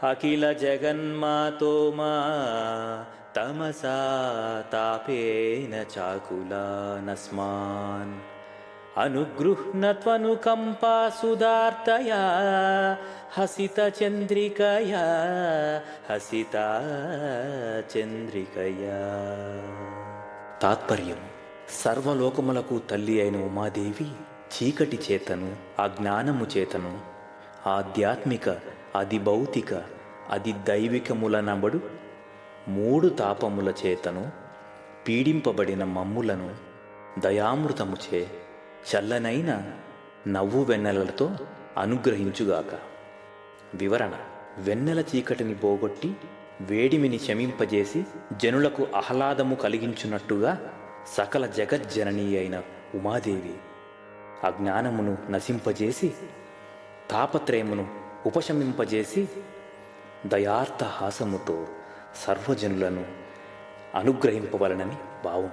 అఖిల జగన్మాతో మా తమసా తాపేన చాకులానస్మాన్ అనుగృహ్ణత్వనుకంపా సుదార్తయా హసిత చంద్రికయా హసిత చంద్రికయా. తాత్పర్యం: సర్వలోకములకు తల్లి అయిన ఉమాదేవి చీకటి చేతను, అజ్ఞానము చేతను, ఆధ్యాత్మిక, అధిభౌతిక, అధిదైవికములనబడు మూడు తాపముల చేతను పీడింపబడిన మమ్ములను దయామృతముచే చల్లనైన నవ్వు వెన్నెలలతో అనుగ్రహించుగాక. వివరణ: వెన్నెల చీకటిని పోగొట్టి వేడిమిని శమింపజేసి జనులకు ఆహ్లాదము కలిగించున్నట్టుగా సకల జగజ్జననీ అయిన ఉమాదేవి అజ్ఞానమును నశింపజేసి తాపత్రయమును ఉపశమింపజేసి దయార్త హాసముతో సర్వజనులను అనుగ్రహింపవలనని భావం.